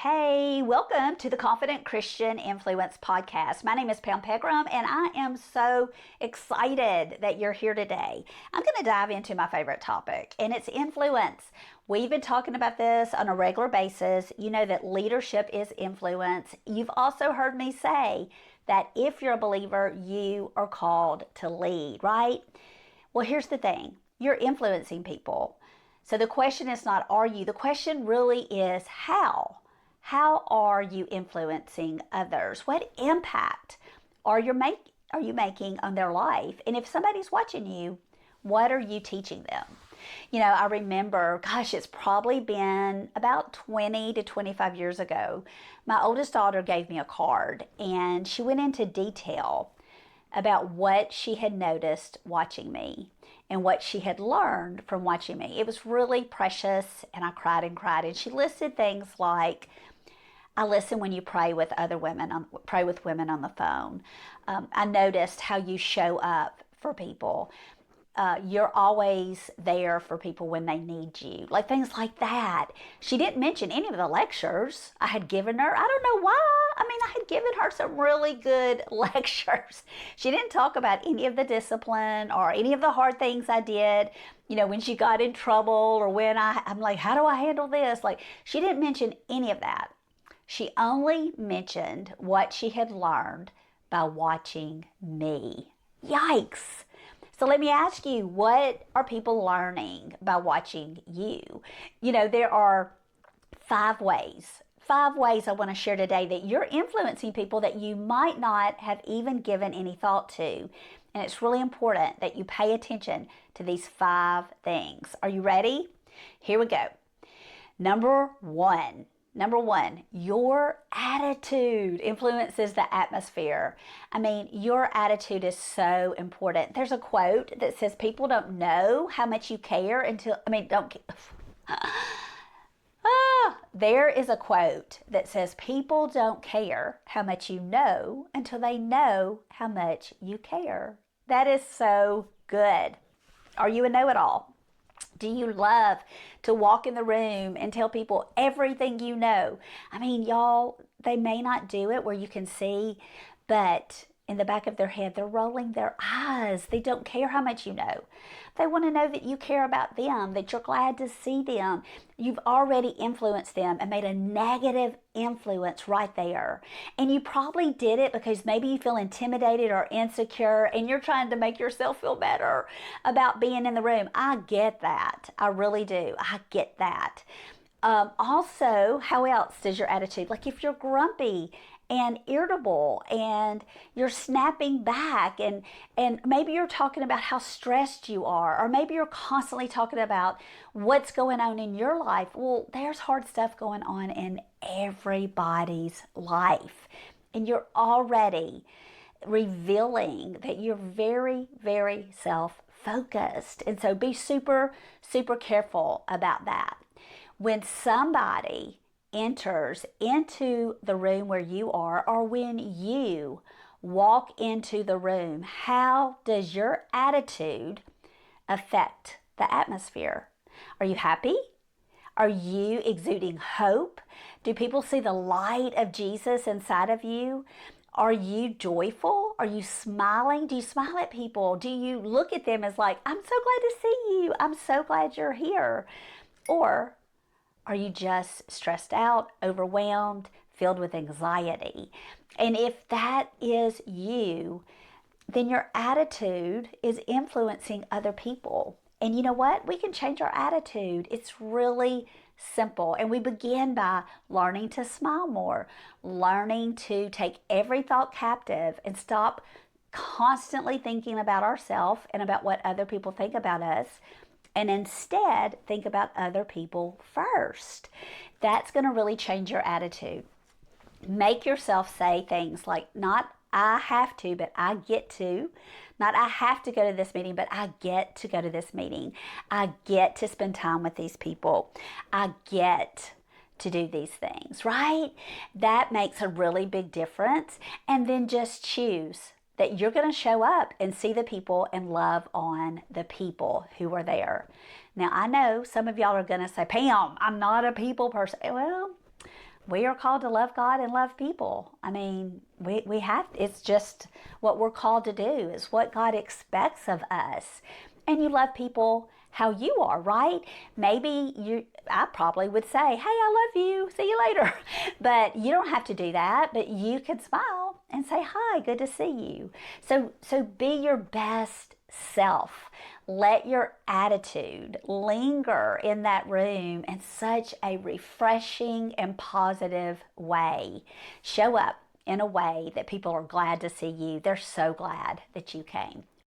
Hey, welcome to the Confident Christian Influence Podcast. My name is Pam Pegram, and I am so excited that you're here today. I'm going to dive into my favorite topic, and it's influence. We've been talking about this on a regular basis. You know that leadership is influence. You've also heard me say that if you're a believer, you are called to lead, right? Well, here's the thing. You're influencing people. So the question is not are you? The question really is how. How are you influencing others? What impact are you making on their life? And if somebody's watching you, what are you teaching them? You know, I remember, gosh, it's probably been about 20 to 25 years ago. My oldest daughter gave me a card and she went into detail about what she had noticed watching me and what she had learned from watching me. It was really precious, and I cried and cried. And she listed things like, I listen when you pray with women on the phone. I noticed how you show up for people. You're always there for people when they need you. Like things like that. She didn't mention any of the lectures I had given her. I don't know why. I mean, I had given her some really good lectures. She didn't talk about any of the discipline or any of the hard things I did. You know, when she got in trouble or when I'm like, how do I handle this? Like, she didn't mention any of that. She only mentioned what she had learned by watching me. Yikes. So let me ask you, what are people learning by watching you? You know, there are five ways I want to share today that you're influencing people that you might not have even given any thought to. And it's really important that you pay attention to these five things. Are you ready? Here we go. Number one, your attitude influences the atmosphere. I mean, your attitude is so important. There's a quote that says, people don't know how much you care until, there is a quote that says, people don't care how much you know until they know how much you care. That is so good. Are you a know-it-all? Do you love to walk in the room and tell people everything you know? I mean, y'all, they may not do it where you can see, but in the back of their head, they're rolling their eyes. They don't care how much you know. They want to know that you care about them, that you're glad to see them. You've already influenced them and made a negative influence right there. And you probably did it because maybe you feel intimidated or insecure and you're trying to make yourself feel better about being in the room. I get that. I really do. I get that. Also, how else does your attitude, like if you're grumpy and irritable and you're snapping back and maybe you're talking about how stressed you are, or maybe you're constantly talking about what's going on in your life. Well, there's hard stuff going on in everybody's life, and you're already revealing that you're very, very self-focused. And so be super, super careful about that. When somebody enters into the room where you are, or when you walk into the room, how does your attitude affect the atmosphere? Are you happy? Are you exuding hope? Do people see the light of Jesus inside of you? Are you joyful? Are you smiling? Do you smile at people? Do you look at them as like, I'm so glad to see you. I'm so glad you're here. Or are you just stressed out, overwhelmed, filled with anxiety? And if that is you, then your attitude is influencing other people. And you know what? We can change our attitude. It's really simple. And we begin by learning to smile more, learning to take every thought captive and stop constantly thinking about ourselves and about what other people think about us, and instead think about other people first. That's going to really change your attitude. Make yourself say things like, not I have to, but I get to. Not I have to go to this meeting, but I get to go to this meeting. I get to spend time with these people. I get to do these things, right? That makes a really big difference. And then just choose that you're going to show up and see the people and love on the people who are there. Now, I know some of y'all are going to say, Pam, I'm not a people person. Well, we are called to love God and love people. I mean, we have, it's just what we're called to do. It's what God expects of us. And you love people how you are, right? Maybe I probably would say, hey, I love you, see you later. But you don't have to do that, but you could smile and say, hi, good to see you. So be your best self. Let your attitude linger in that room in such a refreshing and positive way. Show up in a way that people are glad to see you. They're so glad that you came.